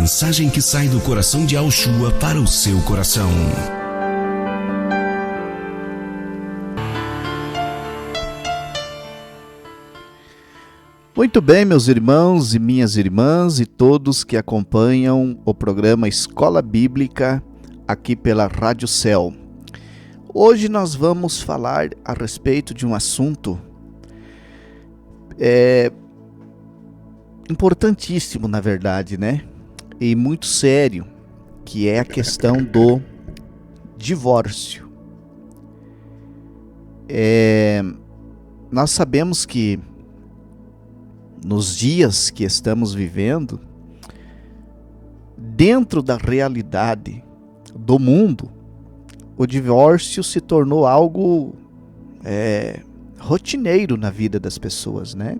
mensagem que sai do coração de Ao-Shua para o seu coração. Muito bem, meus irmãos e minhas irmãs e todos que acompanham o programa Escola Bíblica aqui pela Rádio Céu. Hoje nós vamos falar a respeito de um assunto importantíssimo, na verdade, né? E muito sério, que é a questão do divórcio. Nós sabemos que nos dias que estamos vivendo, dentro da realidade do mundo, o divórcio se tornou algo rotineiro na vida das pessoas, né?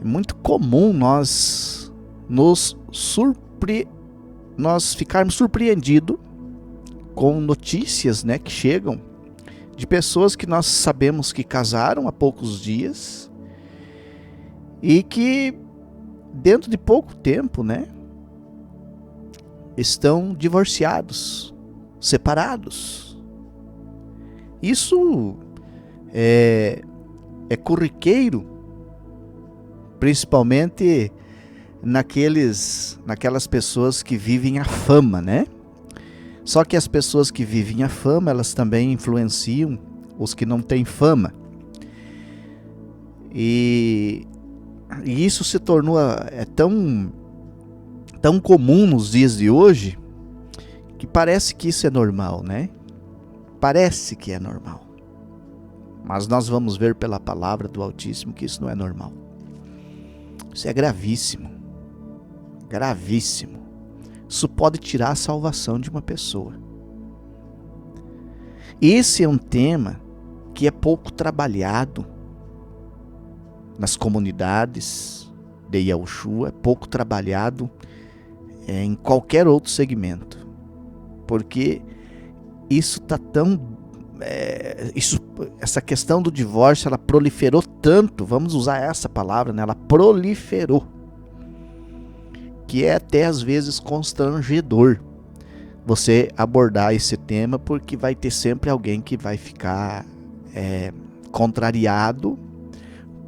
É muito comum nós ficarmos surpreendidos com notícias, né, que chegam de pessoas que nós sabemos que casaram há poucos dias e que dentro de pouco tempo, né, estão divorciados, separados. Isso é corriqueiro, principalmente naquelas pessoas que vivem a fama, né? Só que as pessoas que vivem a fama, elas também influenciam os que não têm fama. E isso se tornou tão comum nos dias de hoje, que parece que isso é normal, né? Parece que é normal. Mas nós vamos ver pela palavra do Altíssimo que isso não é normal. Isso é gravíssimo. Gravíssimo. Isso pode tirar a salvação de uma pessoa. Esse é um tema que é pouco trabalhado nas comunidades de Yahushua, é pouco trabalhado em qualquer outro segmento, porque isso está essa questão do divórcio, ela proliferou tanto, vamos usar essa palavra, né? Ela proliferou, que é até às vezes constrangedor você abordar esse tema, porque vai ter sempre alguém que vai ficar contrariado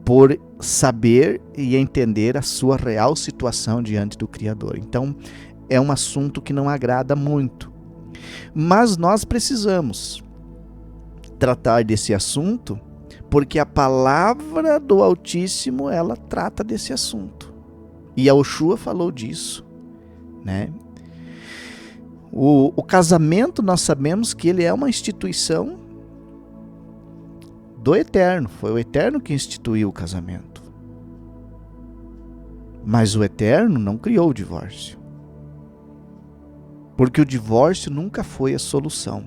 por saber e entender a sua real situação diante do Criador. Então, é um assunto que não agrada muito. Mas nós precisamos tratar desse assunto, porque a palavra do Altíssimo, ela trata desse assunto. E Yahushua falou disso, né? O casamento, nós sabemos que ele é uma instituição do Eterno. Foi o Eterno que instituiu o casamento. Mas o Eterno não criou o divórcio. Porque o divórcio nunca foi a solução.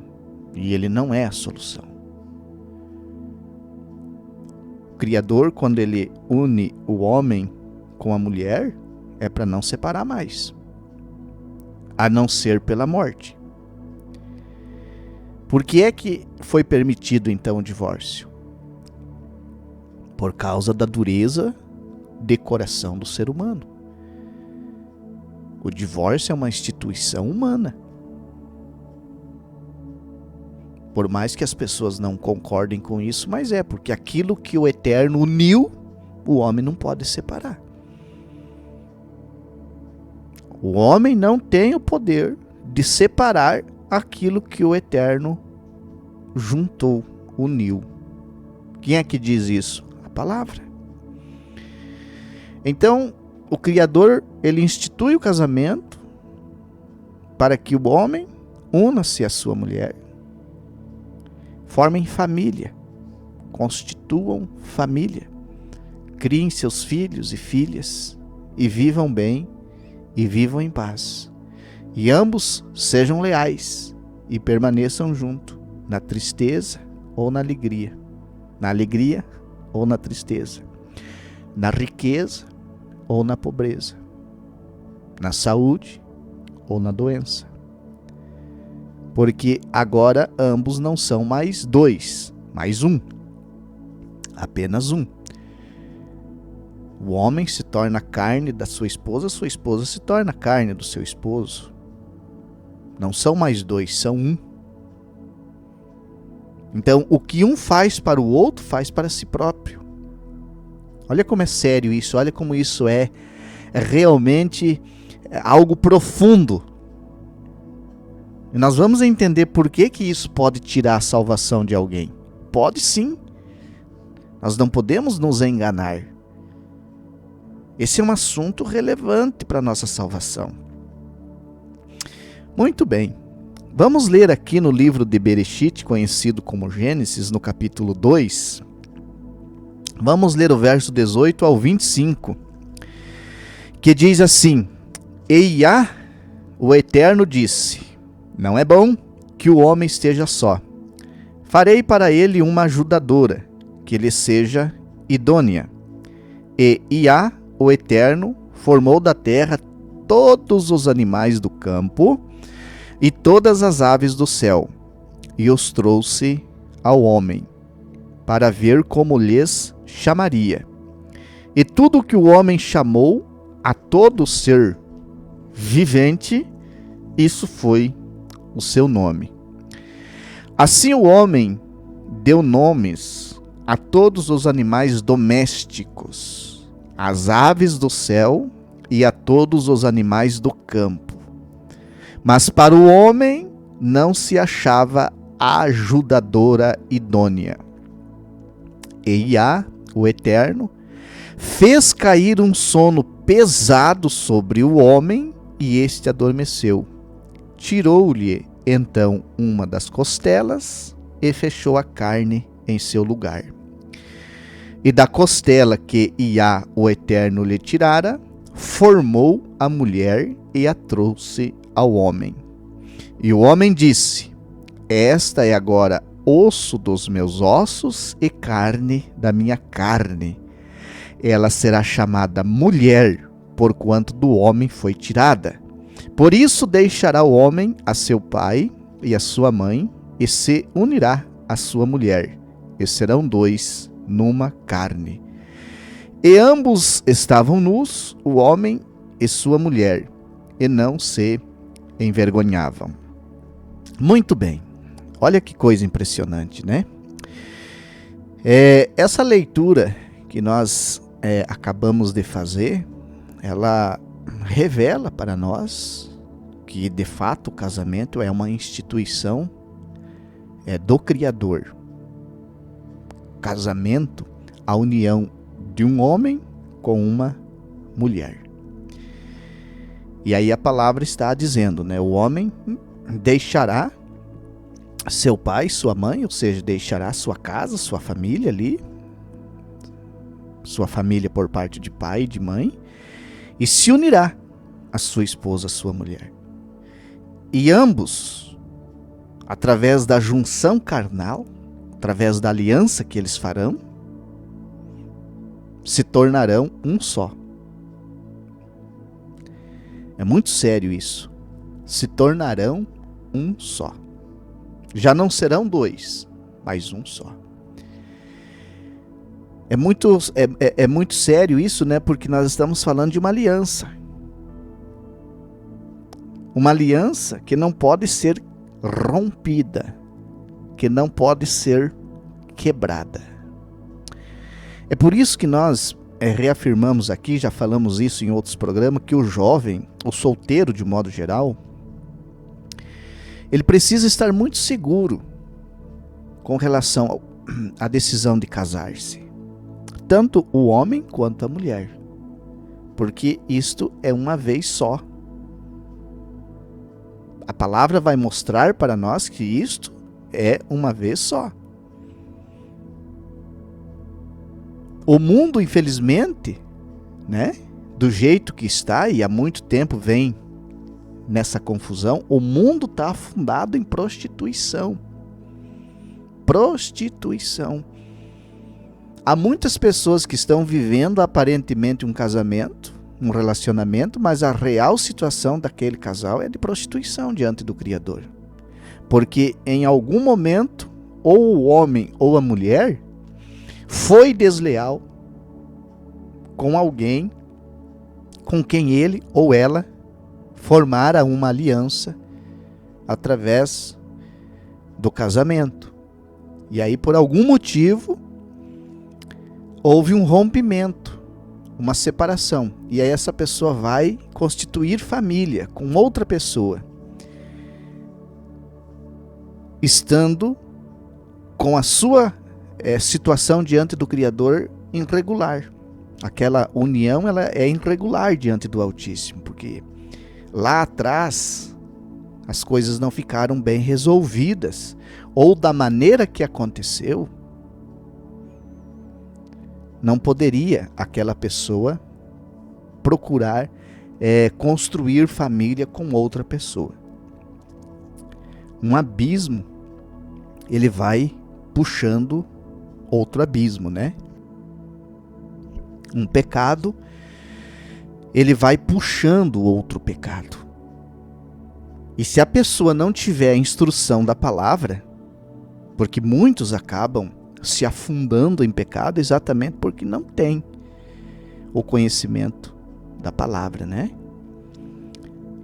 E ele não é a solução. O Criador, quando ele une o homem com a mulher, é para não separar mais. A não ser pela morte. Por que é que foi permitido então o divórcio? Por causa da dureza de coração do ser humano. O divórcio é uma instituição humana. Por mais que as pessoas não concordem com isso, mas porque aquilo que o Eterno uniu, o homem não pode separar. O homem não tem o poder de separar aquilo que o Eterno juntou, uniu. Quem é que diz isso? A palavra. Então, o Criador, ele institui o casamento para que o homem una-se à sua mulher, formem família, constituam família, criem seus filhos e filhas e vivam bem e vivam em paz. E ambos sejam leais e permaneçam juntos, na tristeza ou na alegria ou na tristeza, na riqueza ou na pobreza, na saúde ou na doença. Porque agora ambos não são mais dois, mas um. Apenas um. O homem se torna carne da sua esposa se torna carne do seu esposo. Não são mais dois, são um. Então, o que um faz para o outro, faz para si próprio. Olha como é sério isso, olha como isso é realmente algo profundo. E nós vamos entender por que isso pode tirar a salvação de alguém. Pode sim. Nós não podemos nos enganar. Esse é um assunto relevante para a nossa salvação. Muito bem. Vamos ler aqui no livro de Bereshit, conhecido como Gênesis, no capítulo 2. Vamos ler o verso 18 ao 25, que diz assim: E Iá, o Eterno, disse: Não é bom que o homem esteja só. Farei para ele uma ajudadora, que lhe seja idônea. E Iá, o Eterno, formou da terra todos os animais do campo e todas as aves do céu, e os trouxe ao homem, para ver como lhes chamaria. E tudo que o homem chamou a todo ser vivente, isso foi o seu nome. Assim o homem deu nomes a todos os animais domésticos, às aves do céu e a todos os animais do campo. Mas para o homem não se achava a ajudadora idônea. E Iá, o Eterno, fez cair um sono pesado sobre o homem e este adormeceu. Tirou-lhe então uma das costelas e fechou a carne em seu lugar. E da costela que Iá, o Eterno, lhe tirara, formou a mulher e a trouxe ao homem. E o homem disse: Esta é agora osso dos meus ossos e carne da minha carne. Ela será chamada mulher, porquanto do homem foi tirada. Por isso deixará o homem a seu pai e a sua mãe, e se unirá à sua mulher, e serão dois numa carne. E ambos estavam nus, o homem e sua mulher, e não se envergonhavam. Muito bem. Olha que coisa impressionante, né? Essa leitura que nós acabamos de fazer, ela revela para nós que, de fato, o casamento é uma instituição do Criador. Casamento, a união de um homem com uma mulher. E aí a palavra está dizendo, né? O homem deixará seu pai, sua mãe, ou seja, deixará sua casa, sua família ali, sua família por parte de pai e de mãe, e se unirá à sua esposa, à sua mulher. E ambos, através da junção carnal, através da aliança que eles farão, se tornarão um só. É muito sério isso. Se tornarão um só. Já não serão dois, mas um só. É muito sério isso, né? Porque nós estamos falando de uma aliança. Uma aliança que não pode ser rompida, que não pode ser quebrada. É por isso que nós reafirmamos aqui, já falamos isso em outros programas, que o jovem, o solteiro de modo geral, ele precisa estar muito seguro com relação à decisão de casar-se. Tanto o homem quanto a mulher. Porque isto é uma vez só. A palavra vai mostrar para nós que isto é uma vez só. O mundo, infelizmente, né, do jeito que está, e há muito tempo vem nessa confusão, o mundo está afundado em prostituição. Prostituição. Há muitas pessoas que estão vivendo aparentemente um casamento, um relacionamento, mas a real situação daquele casal é de prostituição diante do Criador. Porque em algum momento, ou o homem ou a mulher foi desleal com alguém com quem ele ou ela formara uma aliança através do casamento. E aí, por algum motivo, houve um rompimento, uma separação. E aí essa pessoa vai constituir família com outra pessoa, estando com a sua situação diante do Criador irregular. Aquela união, ela é irregular diante do Altíssimo, porque lá atrás as coisas não ficaram bem resolvidas, ou da maneira que aconteceu, não poderia aquela pessoa procurar construir família com outra pessoa. Um abismo, ele vai puxando outro abismo, né? Um pecado, ele vai puxando outro pecado. E se a pessoa não tiver a instrução da palavra, porque muitos acabam se afundando em pecado exatamente porque não tem o conhecimento da palavra, né?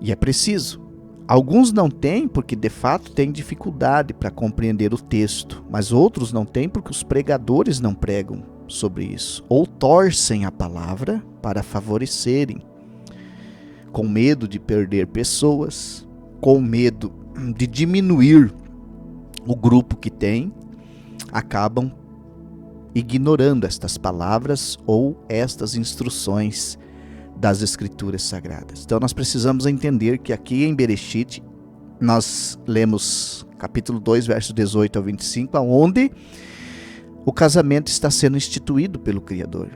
E é preciso. Alguns não têm porque de fato têm dificuldade para compreender o texto, mas outros não têm porque os pregadores não pregam sobre isso, ou torcem a palavra para favorecerem, com medo de perder pessoas, com medo de diminuir o grupo que tem, acabam ignorando estas palavras ou estas instruções das Escrituras Sagradas. Então nós precisamos entender que aqui em Bereshit, nós lemos capítulo 2, versos 18 ao 25, onde o casamento está sendo instituído pelo Criador.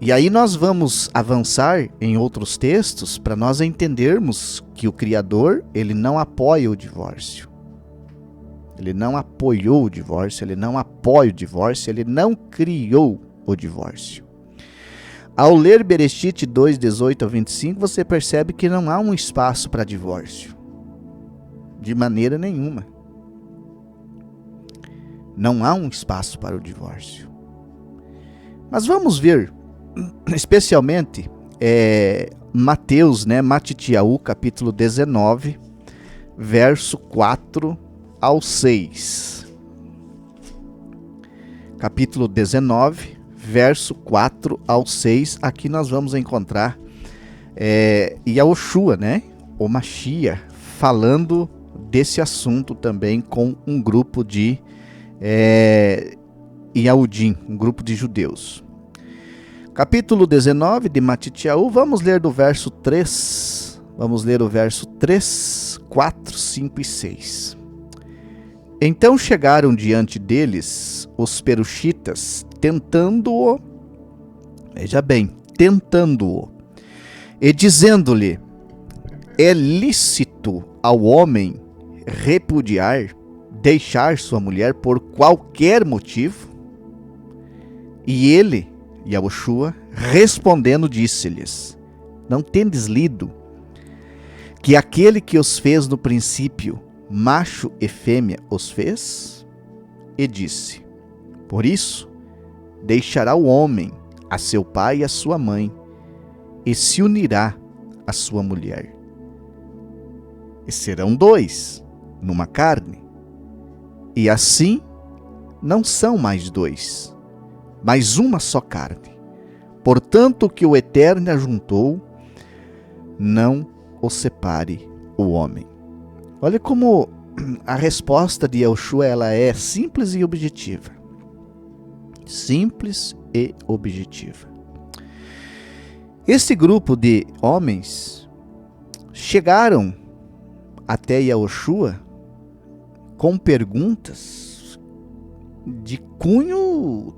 E aí nós vamos avançar em outros textos para nós entendermos que o Criador, ele não apoia o divórcio. Ele não apoiou o divórcio, ele não apoia o divórcio, ele não criou o divórcio. Ao ler Bereshit 2, 18 ao 25, você percebe que não há um espaço para divórcio. De maneira nenhuma. Não há um espaço para o divórcio. Mas vamos ver, especialmente, Mateus, Matitiahu, capítulo 19, verso 4 ao 6. Capítulo 19, verso 4 ao 6. Aqui nós vamos encontrar Yahushua, o Mashiach, falando desse assunto também com um grupo de Yahudim, um grupo de judeus. Capítulo 19 de Matitiahu, vamos ler do verso 3. Vamos ler o verso 3, 4, 5 e 6. Então chegaram diante deles os perushitas, tentando-o, veja bem, tentando-o, e dizendo-lhe: é lícito ao homem repudiar, deixar sua mulher por qualquer motivo? E ele, Yahushua, respondendo, disse-lhes: não tendes lido que aquele que os fez no princípio, macho e fêmea os fez? E disse: por isso deixará o homem a seu pai e a sua mãe, e se unirá à sua mulher, e serão dois numa carne. E assim não são mais dois, mas uma só carne. Portanto, o que o Eterno ajuntou, não o separe o homem. Olha como a resposta de Yahushua, ela é simples e objetiva. Simples e objetiva. Esse grupo de homens chegaram até Yahushua com perguntas de cunho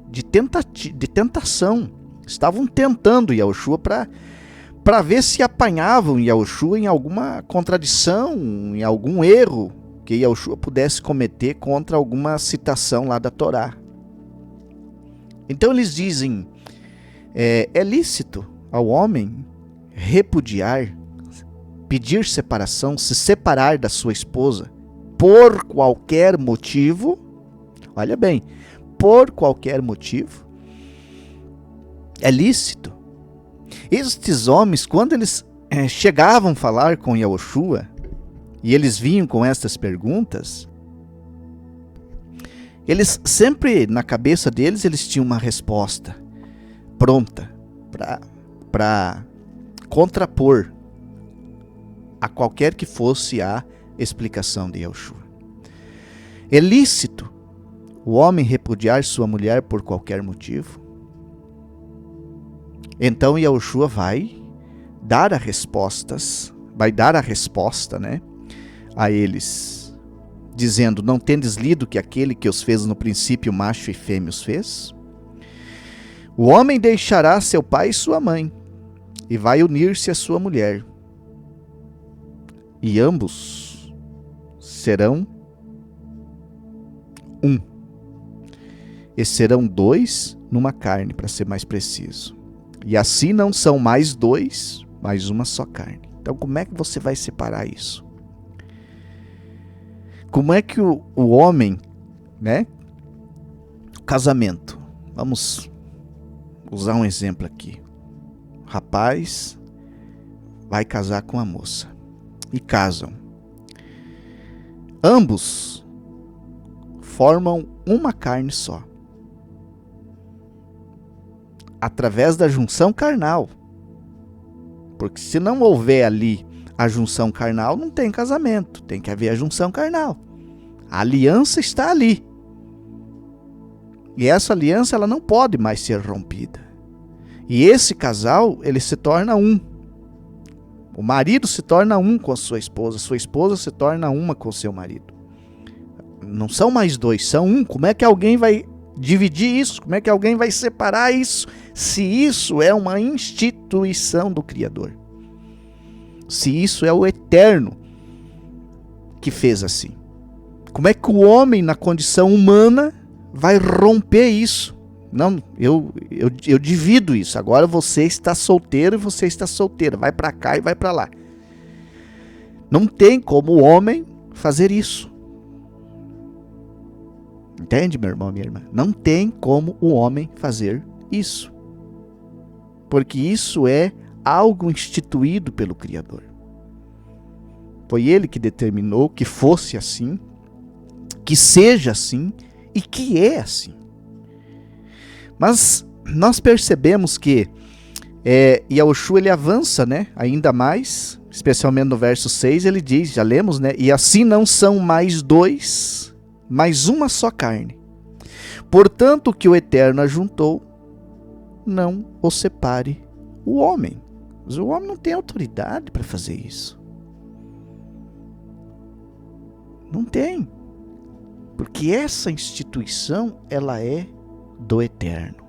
de tentação. Estavam tentando Yahushua para ver se apanhavam Yahushua em alguma contradição, em algum erro que Yahushua pudesse cometer contra alguma citação lá da Torá. Então eles dizem: é lícito ao homem repudiar, pedir separação, se separar da sua esposa por qualquer motivo? Olha bem, por qualquer motivo. É lícito. Estes homens, quando eles chegavam a falar com Yahushua, e eles vinham com estas perguntas, eles sempre, na cabeça deles, eles tinham uma resposta pronta para contrapor a qualquer que fosse a explicação de Yahushua. É lícito o homem repudiar sua mulher por qualquer motivo? Então Yahushua vai dar a resposta, né, a eles, dizendo: não tendes lido que aquele que os fez no princípio macho e fêmea os fez? O homem deixará seu pai e sua mãe, e vai unir-se à sua mulher, e ambos serão um. E serão dois numa carne, para ser mais preciso. E assim não são mais dois, mas uma só carne. Então como é que você vai separar isso? Como é que o homem, né? O casamento. Vamos usar um exemplo aqui. O rapaz vai casar com a moça. E casam. Ambos formam uma carne só. Através da junção carnal. Porque se não houver ali a junção carnal, não tem casamento. Tem que haver a junção carnal. A aliança está ali. E essa aliança, ela não pode mais ser rompida. E esse casal, ele se torna um. O marido se torna um com a sua esposa se torna uma com o seu marido. Não são mais dois, são um. Como é que alguém vai dividir isso? Como é que alguém vai separar isso? Se isso é uma instituição do Criador. Se isso é o Eterno que fez assim. Como é que o homem, na condição humana, vai romper isso? Não, eu divido isso. Agora você está solteiro e você está solteira. Vai para cá e vai para lá. Não tem como o homem fazer isso. Entende, meu irmão, minha irmã? Não tem como o homem fazer isso. Porque isso é algo instituído pelo Criador. Foi Ele que determinou que fosse assim, que seja assim e que é assim. Mas nós percebemos que Yahushua, ele avança, né, ainda mais, especialmente no verso 6, ele diz, já lemos, né, e assim não são mais dois, mas uma só carne. Portanto, o que o Eterno ajuntou, não o separe o homem. Mas o homem não tem autoridade para fazer isso. Não tem. Porque essa instituição, ela é do Eterno.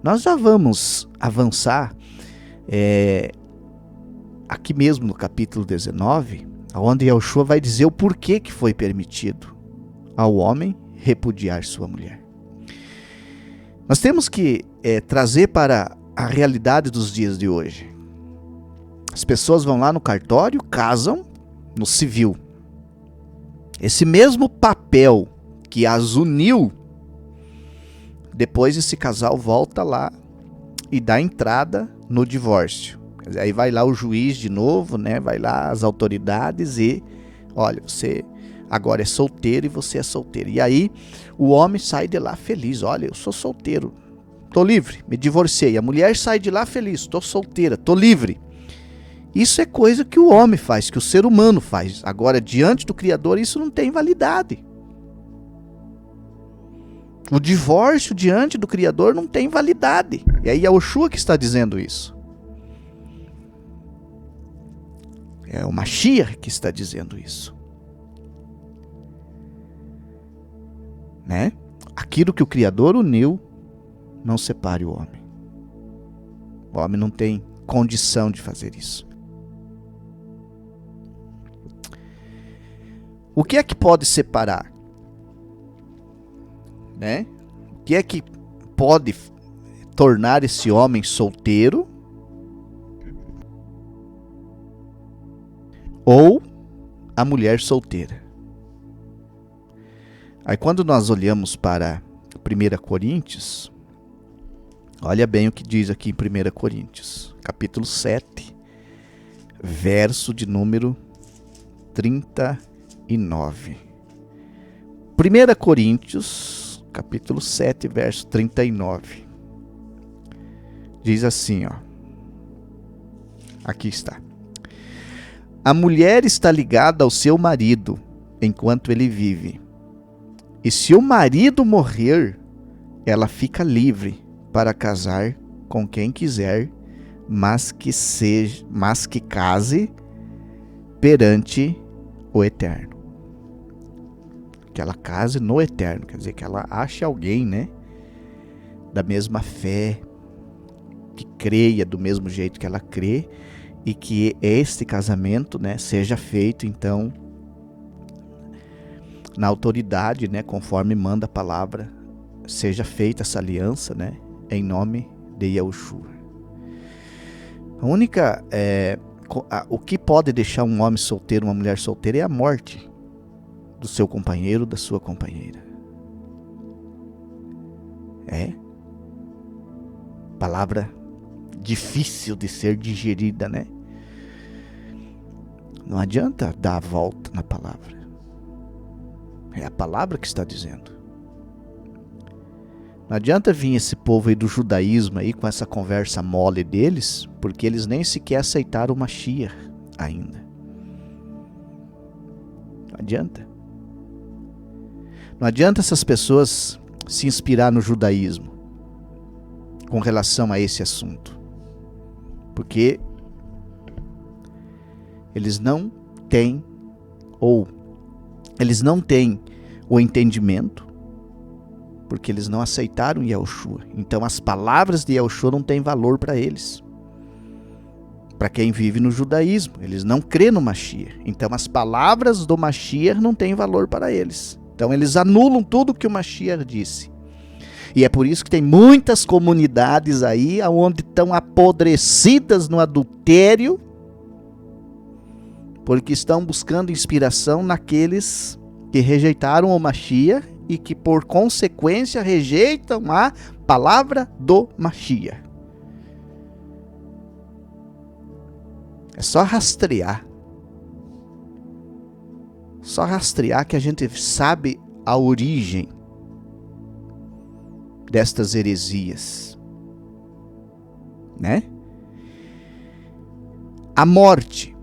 Nós já vamos avançar aqui mesmo no capítulo 19, onde Yahushua vai dizer o porquê que foi permitido ao homem repudiar sua mulher. Nós temos que trazer para a realidade dos dias de hoje. As pessoas vão lá no cartório, casam no civil. Esse mesmo papel que as uniu, depois esse casal volta lá e dá entrada no divórcio. Quer dizer, aí vai lá o juiz de novo, né? Vai lá as autoridades e, olha, você agora é solteiro e você é solteiro. E aí o homem sai de lá feliz. Olha, eu sou solteiro, tô livre, me divorciei. A mulher sai de lá feliz, tô solteira, tô livre. Isso é coisa que o homem faz, que o ser humano faz. Agora, diante do Criador, isso não tem validade. O divórcio diante do Criador não tem validade. E aí é Yahushua que está dizendo isso. É o Mashiach que está dizendo isso. Né? Aquilo que o Criador uniu, não separe o homem. O homem não tem condição de fazer isso. O que é que pode separar? Né? O que é que pode tornar esse homem solteiro ou a mulher solteira? Aí quando nós olhamos para 1 Coríntios, Olha bem o que diz aqui em 1 Coríntios, capítulo 7, verso de número 39. 1 Coríntios, capítulo 7, verso 39. Diz assim, ó. Aqui está. A mulher está ligada ao seu marido enquanto ele vive. E se o marido morrer, ela fica livre para casar com quem quiser, mas que case perante o Eterno. Que ela case no Eterno, quer dizer, que ela ache alguém, né, da mesma fé, que creia do mesmo jeito que ela crê, e que este casamento, né, seja feito, então, na autoridade, né, conforme manda a palavra, seja feita essa aliança, né, em nome de Yahushua. O que pode deixar um homem solteiro, uma mulher solteira, é a morte do seu companheiro, da sua companheira. Palavra difícil de ser digerida, né? Não adianta dar a volta na palavra. É a palavra que está dizendo. Não adianta vir esse povo aí do judaísmo aí com essa conversa mole deles, porque eles nem sequer aceitaram o Mashiach ainda. Não adianta. Não adianta essas pessoas se inspirar no judaísmo com relação a esse assunto. Porque eles não têm o entendimento, porque eles não aceitaram Yahushua. Então as palavras de Yahushua não têm valor para eles. Para quem vive no judaísmo, eles não crêem no Mashiach. Então as palavras do Mashiach não têm valor para eles. Então eles anulam tudo que o Mashiach disse. E é por isso que tem muitas comunidades aí onde estão apodrecidas no adultério, porque estão buscando inspiração naqueles que rejeitaram o Mashiach e que por consequência rejeitam a palavra do Mashiach. É só rastrear. Só rastrear que a gente sabe a origem destas heresias, né? A morte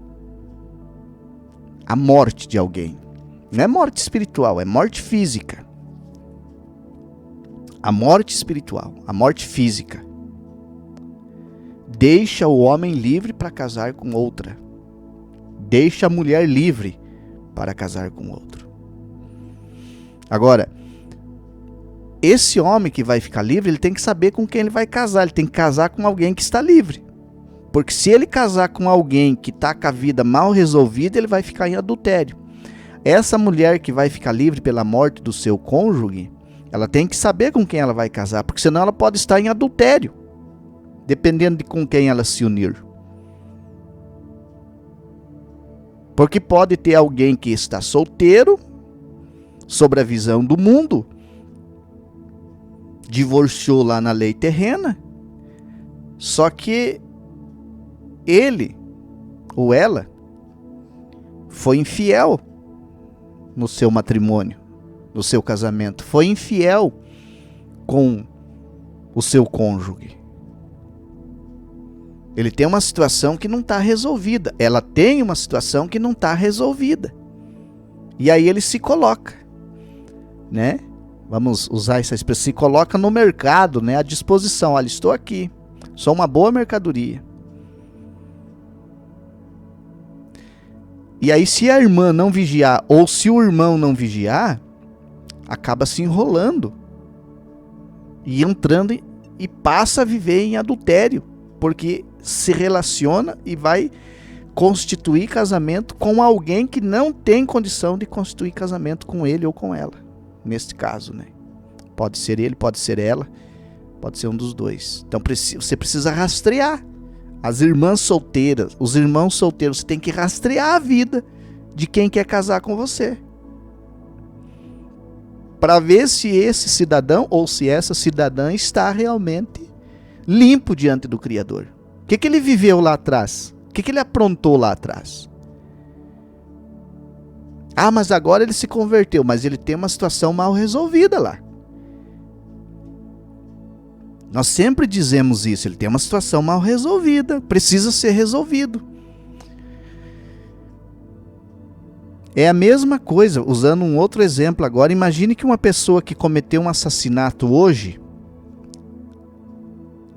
de alguém, não é morte espiritual, é morte física. A morte espiritual, a morte física, deixa o homem livre para casar com outra, deixa a mulher livre para casar com outro. Agora, esse homem que vai ficar livre, ele tem que saber com quem ele vai casar. Ele tem que casar com alguém que está livre. Porque se ele casar com alguém que está com a vida mal resolvida, ele vai ficar em adultério. Essa mulher que vai ficar livre pela morte do seu cônjuge, ela tem que saber com quem ela vai casar, porque senão ela pode estar em adultério, dependendo de com quem ela se unir. Porque pode ter alguém que está solteiro, sobre a visão do mundo, divorciou lá na lei terrena, só que ele ou ela foi infiel no seu matrimônio, no seu casamento, foi infiel com o seu cônjuge. Ele tem uma situação que não está resolvida, ela tem uma situação que não está resolvida, e aí ele se coloca, né? Vamos usar essa expressão, se coloca no mercado, né, à disposição. Olha, estou aqui, sou uma boa mercadoria. E aí, se a irmã não vigiar, ou se o irmão não vigiar, acaba se enrolando e entrando e passa a viver em adultério, porque se relaciona e vai constituir casamento com alguém que não tem condição de constituir casamento com ele ou com ela. Neste caso, né? Pode ser ele, pode ser ela, pode ser um dos dois. Então você precisa rastrear. As irmãs solteiras, os irmãos solteiros, você tem que rastrear a vida de quem quer casar com você, para ver se esse cidadão ou se essa cidadã está realmente limpo diante do Criador. O que ele viveu lá atrás? O que ele aprontou lá atrás? Ah, mas agora ele se converteu, mas ele tem uma situação mal resolvida lá. Nós sempre dizemos isso, ele tem uma situação mal resolvida, precisa ser resolvido. É a mesma coisa, usando um outro exemplo agora, imagine que uma pessoa que cometeu um assassinato hoje,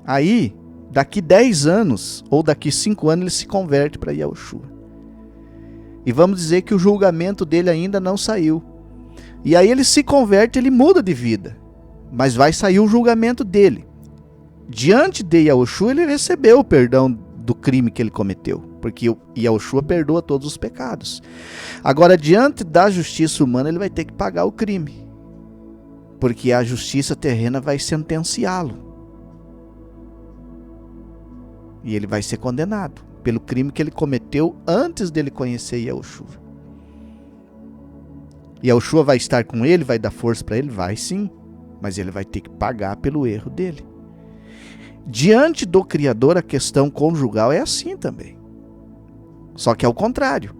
aí, daqui 10 anos, ou daqui 5 anos, ele se converte para Yahushua. E vamos dizer que o julgamento dele ainda não saiu. E aí ele se converte, ele muda de vida. Mas vai sair o julgamento dele. Diante de Yahushua, ele recebeu o perdão do crime que ele cometeu. Porque Yahushua perdoa todos os pecados. Agora, diante da justiça humana, ele vai ter que pagar o crime. Porque a justiça terrena vai sentenciá-lo. E ele vai ser condenado pelo crime que ele cometeu antes dele conhecer Yahushua. Yahushua vai estar com ele, vai dar força para ele? Vai sim, mas ele vai ter que pagar pelo erro dele. Diante do Criador, a questão conjugal é assim também. Só que é o contrário.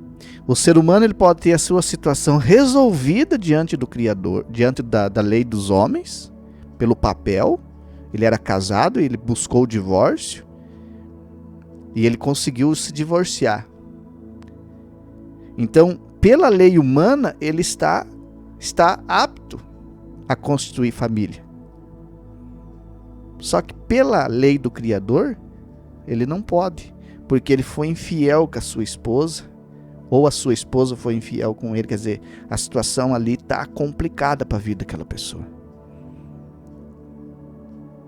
O ser humano ele pode ter a sua situação resolvida diante do Criador, diante da lei dos homens, pelo papel. Ele era casado, ele buscou o divórcio, e ele conseguiu se divorciar. Então, pela lei humana, ele está apto a constituir família. Só que pela lei do Criador, ele não pode, porque ele foi infiel com a sua esposa, ou a sua esposa foi infiel com ele, quer dizer, a situação ali está complicada para a vida daquela pessoa.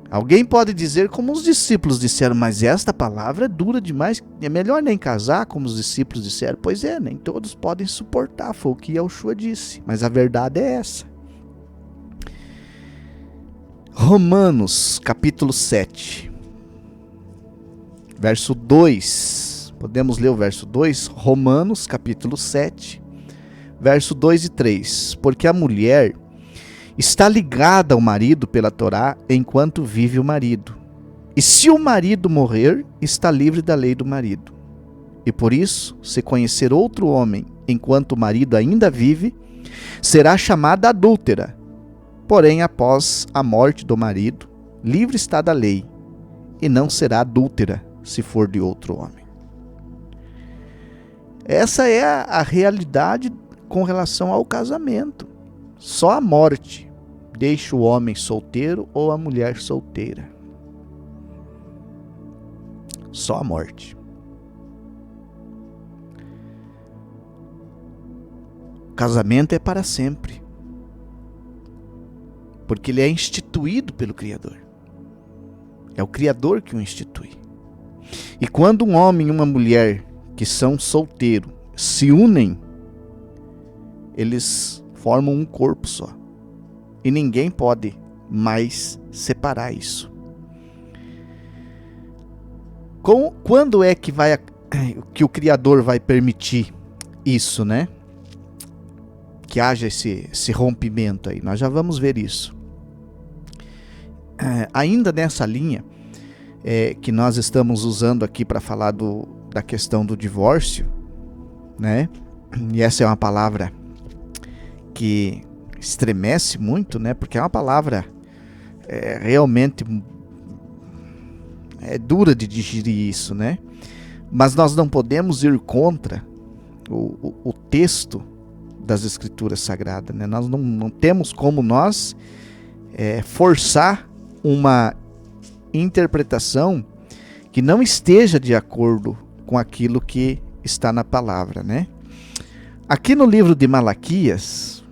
Alguém pode dizer como os discípulos disseram, mas esta palavra é dura demais, é melhor nem casar, como os discípulos disseram. Pois é, nem todos podem suportar, foi o que Yahushua disse, mas a verdade é essa. Romanos, capítulo 7, verso 2, podemos ler o verso 2? Romanos, capítulo 7, verso 2 e 3, porque a mulher está ligada ao marido pela Torá enquanto vive o marido. E se o marido morrer, está livre da lei do marido. E por isso, se conhecer outro homem enquanto o marido ainda vive, será chamada adúltera. Porém, após a morte do marido, livre está da lei, e não será adúltera se for de outro homem. Essa é a realidade com relação ao casamento. Só a morte deixa o homem solteiro ou a mulher solteira. Só a morte. O casamento é para sempre. Porque ele é instituído pelo Criador. É o Criador que o institui. E quando um homem e uma mulher que são solteiros se unem, eles formam um corpo só. E ninguém pode mais separar isso. Quando é que o Criador vai permitir isso, né? Que haja esse rompimento aí. Nós já vamos ver isso. Ainda nessa linha que nós estamos usando aqui para falar da questão do divórcio, né? E essa é uma palavra que estremece muito, né? Porque é uma palavra realmente dura de digerir isso, né? Mas nós não podemos ir contra o texto das Escrituras Sagradas, né? Nós não temos como nós forçar uma interpretação que não esteja de acordo com aquilo que está na palavra, né? Aqui no livro de Malaquias,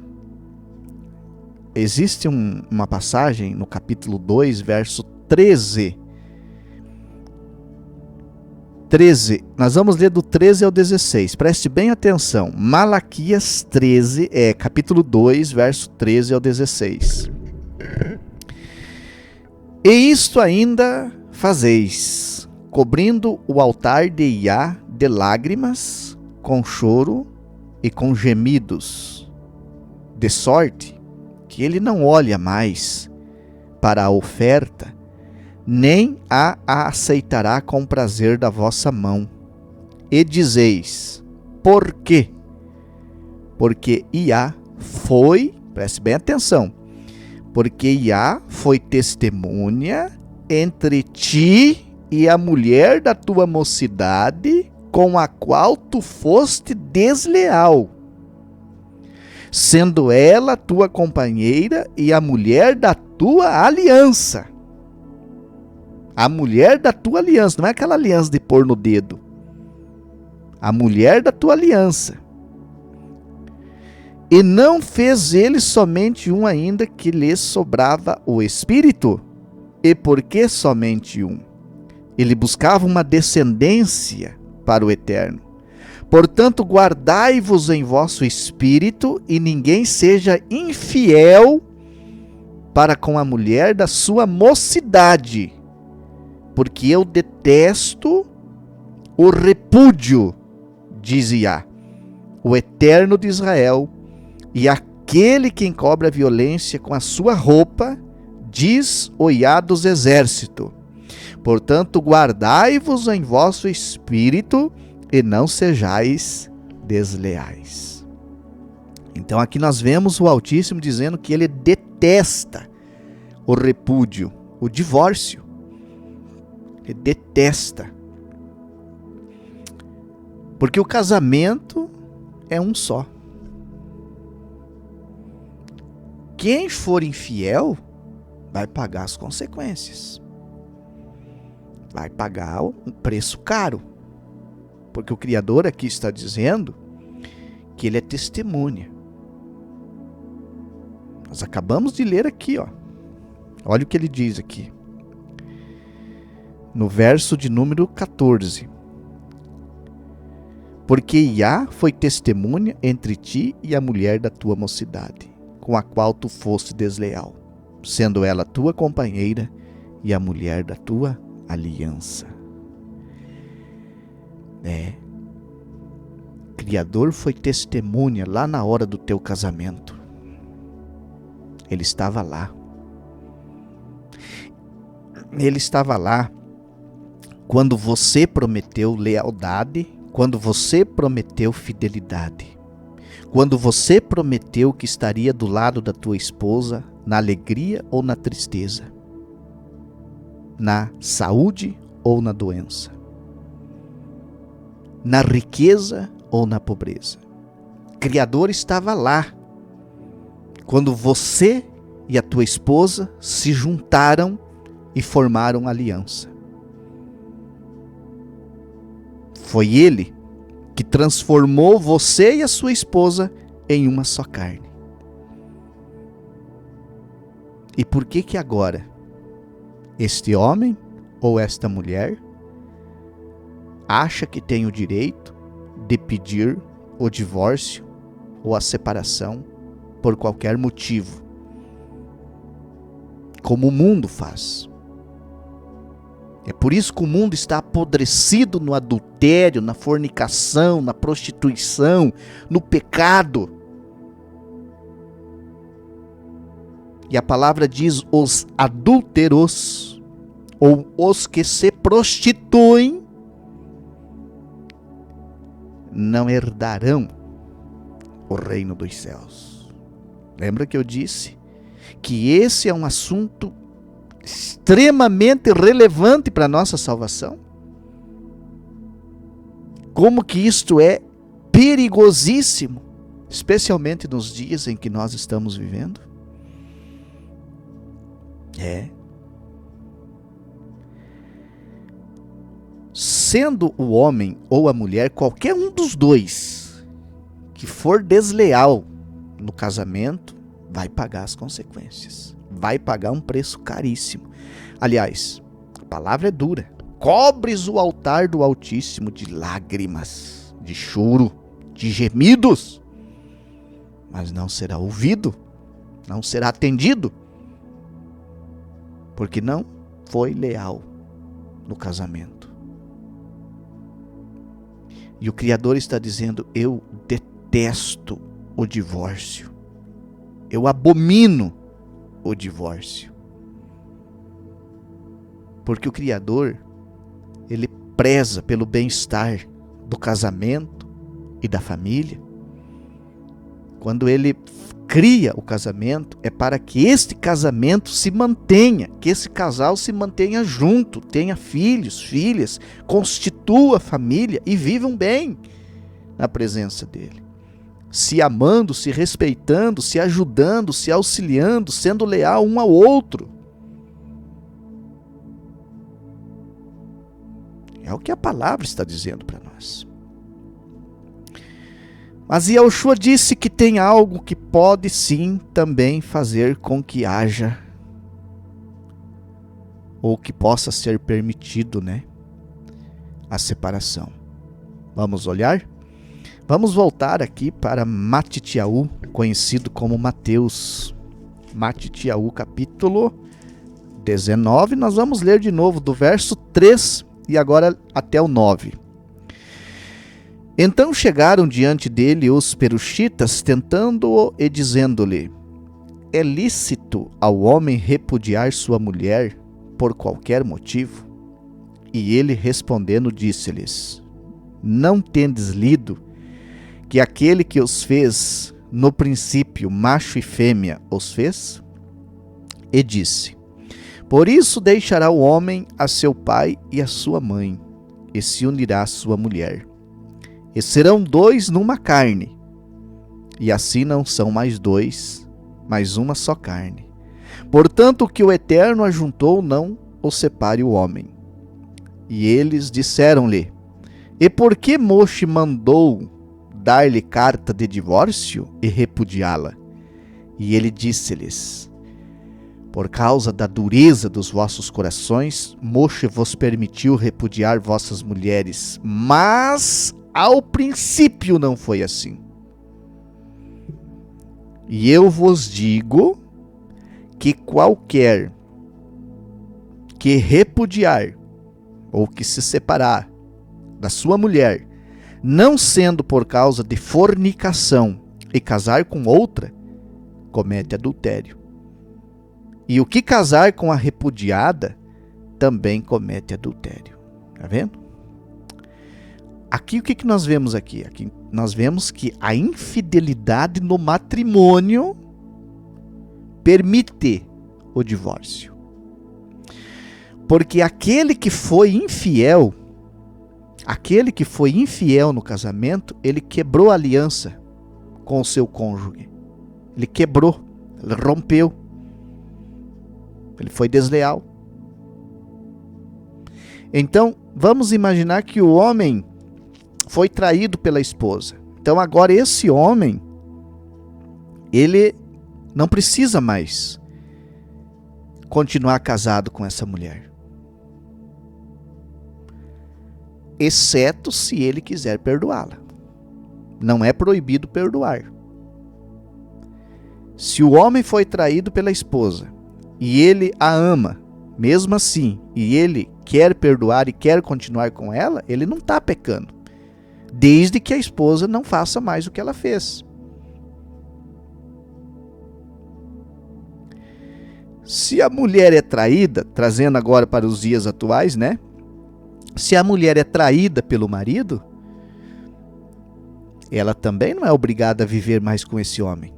existe uma passagem no capítulo 2, verso 13. Nós vamos ler do 13 ao 16. Preste bem atenção. Malaquias 13, capítulo 2, verso 13 ao 16. E isto ainda fazeis, cobrindo o altar de Iá de lágrimas, com choro e com gemidos, de sorte que ele não olha mais para a oferta, nem a aceitará com prazer da vossa mão. E dizeis: por quê? Porque Iá foi, preste bem atenção, porque Iá foi testemunha entre ti e a mulher da tua mocidade, com a qual tu foste desleal, sendo ela tua companheira e a mulher da tua aliança. A mulher da tua aliança, não é aquela aliança de pôr no dedo. A mulher da tua aliança. E não fez ele somente um ainda, que lhe sobrava o espírito? E por que somente um? Ele buscava uma descendência para o eterno. Portanto, guardai-vos em vosso espírito, e ninguém seja infiel para com a mulher da sua mocidade, porque eu detesto o repúdio, diz Iá, o eterno de Israel, e aquele que encobre a violência com a sua roupa, diz o Iá dos exércitos. Portanto, guardai-vos em vosso espírito e não sejais desleais. Então aqui nós vemos o Altíssimo dizendo que ele detesta o repúdio, o divórcio. Ele detesta. Porque o casamento é um só. Quem for infiel vai pagar as consequências. Vai pagar um preço caro. Porque o Criador aqui está dizendo que ele é testemunha. Nós acabamos de ler aqui, ó. Olha o que ele diz aqui. No verso de número 14. Porque Iá foi testemunha entre ti e a mulher da tua mocidade, com a qual tu foste desleal, sendo ela tua companheira e a mulher da tua aliança. O Criador foi testemunha lá na hora do teu casamento. Ele estava lá. Ele estava lá quando você prometeu lealdade, quando você prometeu fidelidade, quando você prometeu que estaria do lado da tua esposa na alegria ou na tristeza, na saúde ou na doença, na riqueza ou na pobreza. O Criador estava lá quando você e a tua esposa se juntaram e formaram aliança. Foi Ele que transformou você e a sua esposa em uma só carne. E por que agora este homem ou esta mulher acha que tem o direito de pedir o divórcio ou a separação por qualquer motivo, como o mundo faz? É por isso que o mundo está apodrecido no adultério, na fornicação, na prostituição, no pecado. E a palavra diz: os adúlteros, ou os que se prostituem, não herdarão o reino dos céus. Lembra que eu disse que esse é um assunto extremamente relevante para a nossa salvação? Como que isto é perigosíssimo, especialmente nos dias em que nós estamos vivendo? Sendo o homem ou a mulher, qualquer um dos dois, que for desleal no casamento, vai pagar as consequências. Vai pagar um preço caríssimo. Aliás, a palavra é dura. Cobres o altar do Altíssimo de lágrimas, de choro, de gemidos, mas não será ouvido, não será atendido, porque não foi leal no casamento. E o Criador está dizendo: eu detesto o divórcio, eu abomino o divórcio, Porque o Criador, ele preza pelo bem-estar do casamento e da família. Quando ele cria o casamento, é para que este casamento se mantenha, que esse casal se mantenha junto, tenha filhos, filhas, constitua família e vivam bem na presença dele. Se amando, se respeitando, se ajudando, se auxiliando, sendo leal um ao outro. É o que a palavra está dizendo para nós. Mas Yahushua disse que tem algo que pode sim também fazer com que haja, ou que possa ser permitido, a separação. Vamos olhar? Vamos voltar aqui para Matitiahu, conhecido como Mateus. Matitiahu, capítulo 19. Nós vamos ler de novo do verso 3 e agora até o 9. Então chegaram diante dele os peruxitas, tentando-o e dizendo-lhe: é lícito ao homem repudiar sua mulher por qualquer motivo? E ele respondendo disse-lhes: não tendes lido que aquele que os fez no princípio, macho e fêmea, os fez? E disse: por isso deixará o homem a seu pai e a sua mãe, e se unirá à sua mulher. E serão dois numa carne, e assim não são mais dois, mas uma só carne. Portanto, o que o Eterno ajuntou, não o separe o homem. E eles disseram-lhe: e por que Moshe mandou dar-lhe carta de divórcio e repudiá-la? E ele disse-lhes: por causa da dureza dos vossos corações, Moshe vos permitiu repudiar vossas mulheres, mas ao princípio não foi assim. E eu vos digo que qualquer que repudiar ou que se separar da sua mulher, não sendo por causa de fornicação e casar com outra, comete adultério. E o que casar com a repudiada também comete adultério. Está vendo? Aqui o que nós vemos aqui? Aqui nós vemos que a infidelidade no matrimônio permite o divórcio. Porque aquele que foi infiel no casamento, ele quebrou a aliança com o seu cônjuge. Ele quebrou, ele rompeu. Ele foi desleal. Então, vamos imaginar que o homem foi traído pela esposa. Então agora esse homem, ele não precisa mais continuar casado com essa mulher. Exceto se ele quiser perdoá-la. Não é proibido perdoar. Se o homem foi traído pela esposa e ele a ama, mesmo assim, e ele quer perdoar e quer continuar com ela, ele não está pecando. Desde que a esposa não faça mais o que ela fez. Se a mulher é traída, trazendo agora para os dias atuais, se a mulher é traída pelo marido, ela também não é obrigada a viver mais com esse homem.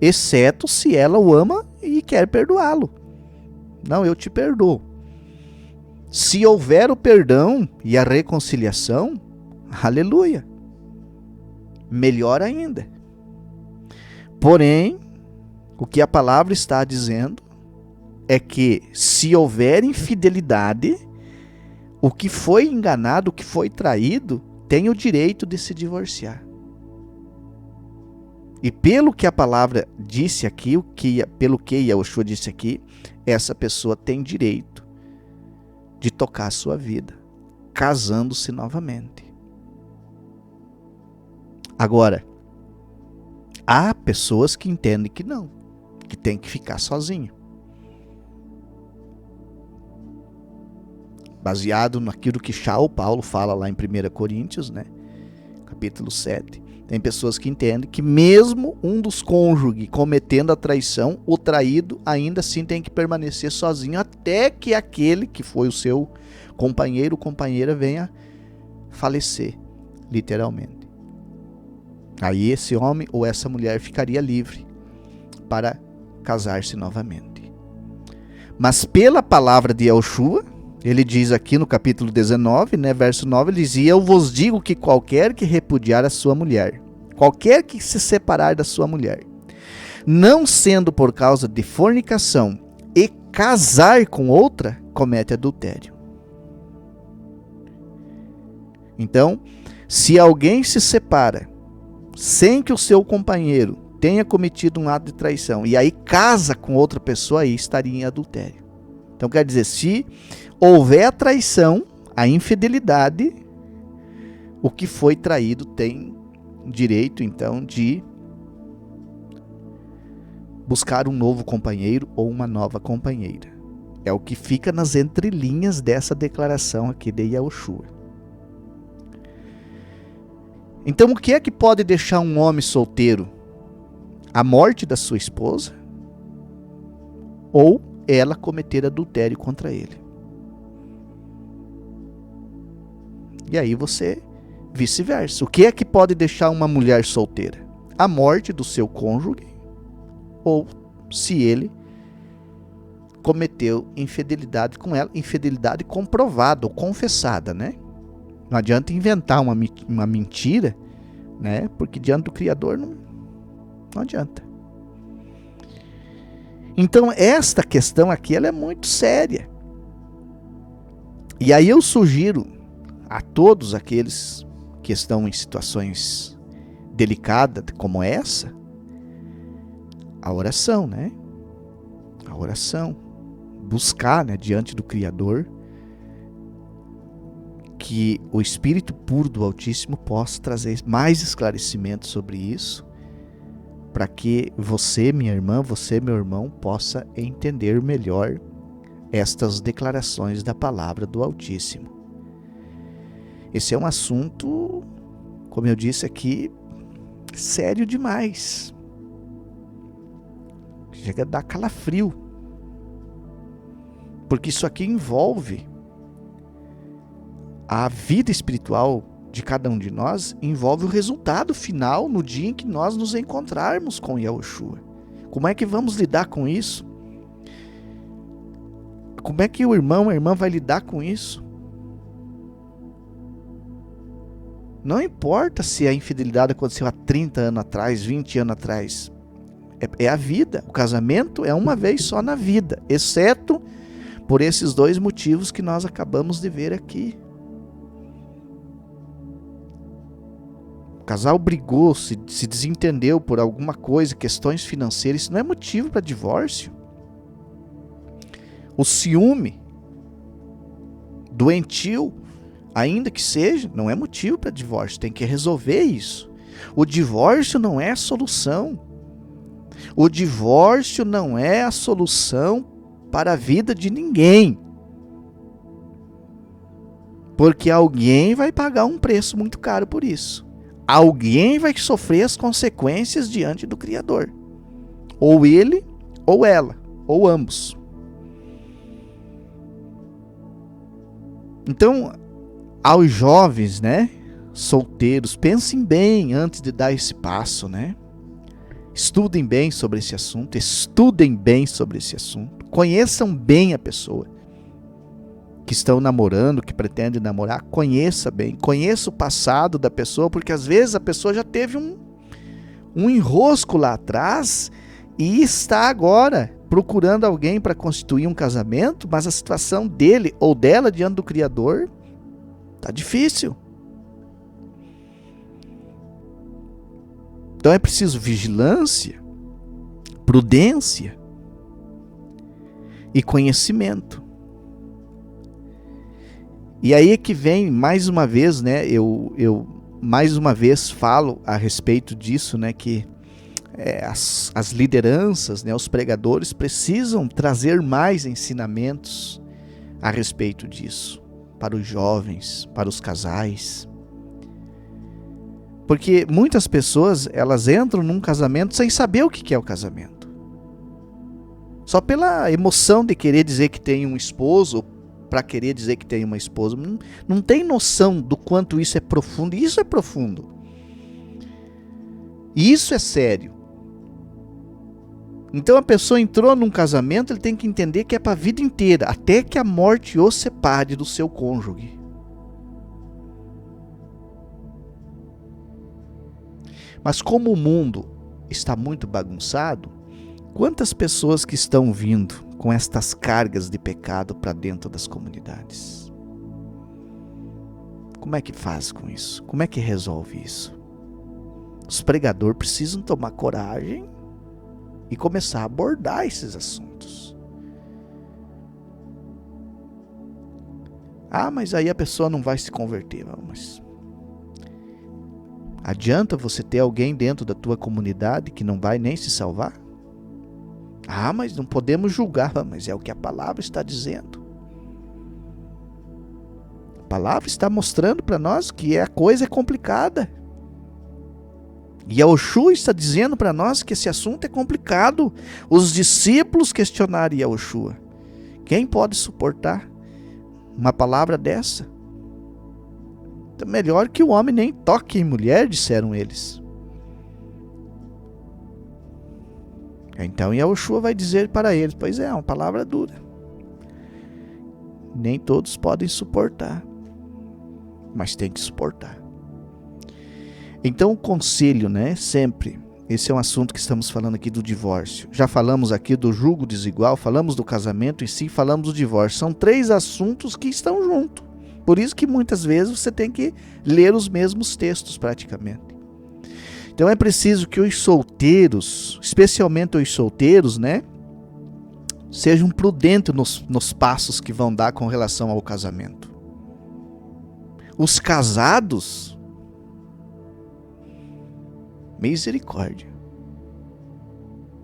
Exceto se ela o ama e quer perdoá-lo. Não, eu te perdoo. Se houver o perdão e a reconciliação, aleluia. Melhor ainda. Porém, o que a palavra está dizendo é que se houver infidelidade, o que foi enganado, o que foi traído, tem o direito de se divorciar. E pelo que a palavra disse aqui, pelo que Yahushua disse aqui, essa pessoa tem direito de tocar a sua vida, casando-se novamente. Agora, há pessoas que entendem que não, que tem que ficar sozinho. Baseado naquilo que Paulo fala lá em 1 Coríntios, capítulo 7. Tem pessoas que entendem que mesmo um dos cônjuges cometendo a traição, o traído ainda assim tem que permanecer sozinho até que aquele que foi o seu companheiro ou companheira venha falecer, literalmente. Aí esse homem ou essa mulher ficaria livre para casar-se novamente. Mas pela palavra de Yahushua, ele diz aqui no capítulo 19, né, verso 9, ele dizia: eu vos digo que qualquer que repudiar a sua mulher, qualquer que se separar da sua mulher, não sendo por causa de fornicação e casar com outra, comete adultério. Então, se alguém se separa sem que o seu companheiro tenha cometido um ato de traição e aí casa com outra pessoa, aí estaria em adultério. Então quer dizer, se houver a traição, a infidelidade, o que foi traído tem direito então de buscar um novo companheiro ou uma nova companheira. É o que fica nas entrelinhas dessa declaração aqui de Yahushua. Então o que é que pode deixar um homem solteiro? A morte da sua esposa ou ela cometer adultério contra ele. E aí você, vice-versa. O que é que pode deixar uma mulher solteira? A morte do seu cônjuge ou se ele cometeu infidelidade com ela, infidelidade comprovada ou confessada, né? Não adianta inventar uma mentira, né? Porque diante do Criador não adianta. Então esta questão aqui ela é muito séria. E aí eu sugiro a todos aqueles que estão em situações delicadas como essa, a oração, né? A oração. Buscar, né, diante do Criador, que o Espírito puro do Altíssimo possa trazer mais esclarecimento sobre isso, para que você, minha irmã, você, meu irmão, possa entender melhor estas declarações da palavra do Altíssimo. Esse é um assunto, como eu disse aqui, sério demais. Chega a dar calafrio. Porque isso aqui envolve a vida espiritual de cada um de nós, envolve o resultado final no dia em que nós nos encontrarmos com Yahushua. Como é que vamos lidar com isso? Como é que o irmão, a irmã vai lidar com isso? Não importa se a infidelidade aconteceu há 30 anos atrás, 20 anos atrás. É a vida. O casamento é uma vez só na vida, exceto por esses dois motivos que nós acabamos de ver aqui. O casal brigou, se desentendeu por alguma coisa, questões financeiras, isso não é motivo para divórcio. O ciúme doentio, ainda que seja, não é motivo para divórcio, tem que resolver isso. O divórcio não é a solução. O divórcio não é a solução para a vida de ninguém. Porque alguém vai pagar um preço muito caro por isso. Alguém vai sofrer as consequências diante do Criador. Ou ele, ou ela, ou ambos. Então, aos jovens, né, solteiros, pensem bem antes de dar esse passo, né? Estudem bem sobre esse assunto, conheçam bem a pessoa que estão namorando, que pretendem namorar, conheça bem, conheça o passado da pessoa, porque às vezes a pessoa já teve um enrosco lá atrás e está agora procurando alguém para constituir um casamento, mas a situação dele ou dela diante do Criador está difícil. Então é preciso vigilância, prudência e conhecimento. E aí é que vem mais uma vez, né? Eu mais uma vez falo a respeito disso, né? Que as lideranças, né? Os pregadores precisam trazer mais ensinamentos a respeito disso para os jovens, para os casais. Porque muitas pessoas, elas entram num casamento sem saber o que é o casamento. Só pela emoção de querer dizer que tem um esposo, para querer dizer que tem uma esposa, não tem noção do quanto isso é profundo. E isso é profundo. E isso é sério. Então a pessoa entrou num casamento, ele tem que entender que é para a vida inteira, até que a morte o separe do seu cônjuge. Mas como o mundo está muito bagunçado, quantas pessoas que estão vindo com estas cargas de pecado para dentro das comunidades? Como é que faz com isso? Como é que resolve isso? Os pregadores precisam tomar coragem e começar a abordar esses assuntos. Ah, mas aí a pessoa não vai se converter. Mas adianta você ter alguém dentro da tua comunidade que não vai nem se salvar? Ah, mas não podemos julgar. Mas é o que a palavra está dizendo. A palavra está mostrando para nós que a coisa é complicada. E a Oxum está dizendo para nós que esse assunto é complicado. Os discípulos questionaram Yahushua. Quem pode suportar uma palavra dessa? Então, melhor que o homem nem toque em mulher, disseram eles. Então Yahushua vai dizer para eles, pois é uma palavra dura. Nem todos podem suportar, mas tem que suportar. Então o conselho, sempre, esse é um assunto que estamos falando aqui do divórcio. Já falamos aqui do julgo desigual, falamos do casamento em si, falamos do divórcio. São 3 assuntos que estão juntos. Por isso que muitas vezes você tem que ler os mesmos textos praticamente. Então é preciso que os solteiros, especialmente os solteiros, sejam prudentes nos passos que vão dar com relação ao casamento. Os casados, misericórdia.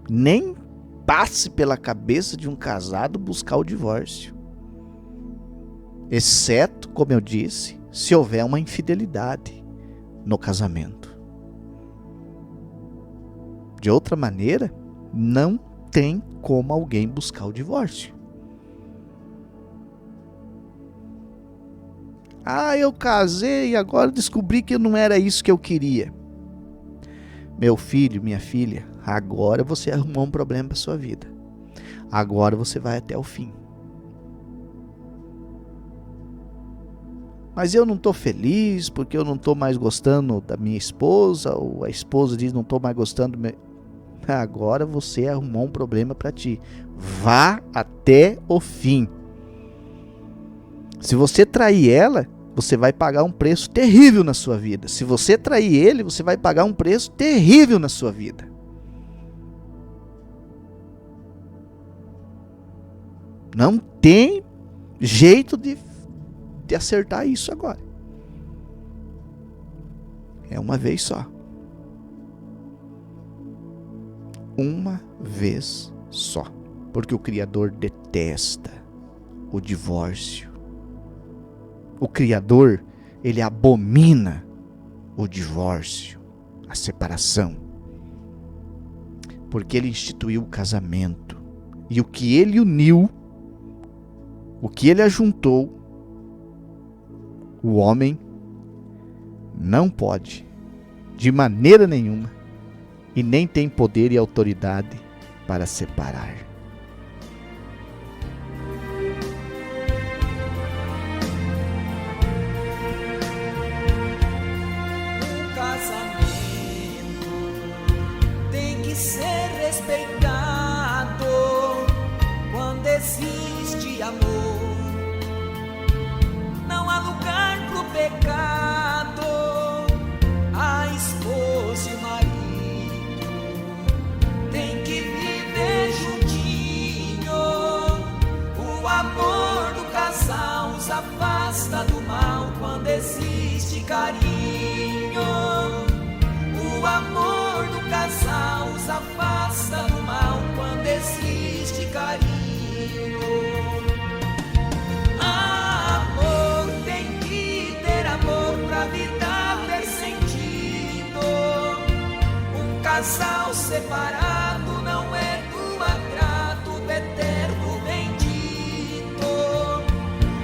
Nem passe pela cabeça de um casado buscar o divórcio. Exceto, como eu disse, se houver uma infidelidade no casamento. De outra maneira, não tem como alguém buscar o divórcio. Ah, eu casei e agora descobri que não era isso que eu queria. Meu filho, minha filha, agora você arrumou um problema para sua vida. Agora você vai até o fim. Mas eu não estou feliz porque eu não estou mais gostando da minha esposa, ou a esposa diz não estou mais gostando do meu... Agora você arrumou um problema para ti. Vá até o fim. Se você trair ela, você vai pagar um preço terrível na sua vida. Se você trair ele, você vai pagar um preço terrível na sua vida. Não tem jeito de acertar isso agora. É uma vez só. Uma vez só. Porque o Criador detesta o divórcio. O Criador, ele abomina o divórcio, a separação. Porque ele instituiu o casamento. E o que ele uniu, o que ele ajuntou, o homem não pode, de maneira nenhuma, e nem tem poder e autoridade para separar. Um casamento tem que ser respeitado quando existe amor. Não há lugar pro pecado. A esposa e o marido tem que viver juntinho. O amor do casal os afasta do mal quando existe carinho. O amor do casal os afasta do mal quando existe carinho. casal separado não é do agrado do eterno bendito.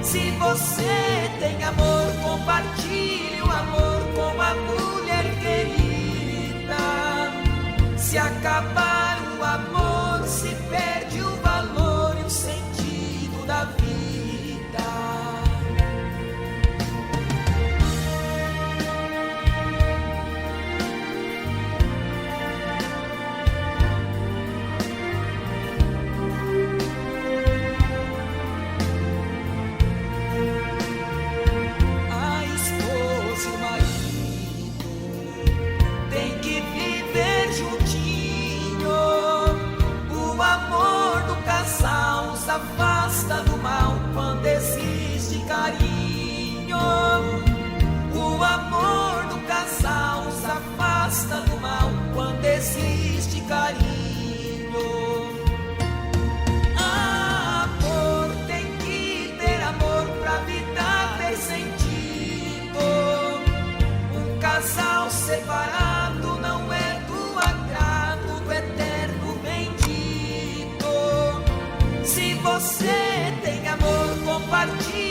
Se você tem amor, compartilhe o amor com a mulher querida. Se acabar o amor, se perde o valor e o sentido da vida. A esposa e o marido têm que viver juntinho. O amor do casal os afasta do mal quando existe carinho. O amor do casal os afasta do mal quando existe carinho. Amor, tem que ter amor pra vida ter sentido. Um casal separado não é do agrado do eterno bendito. Se você tem amor, compartilhe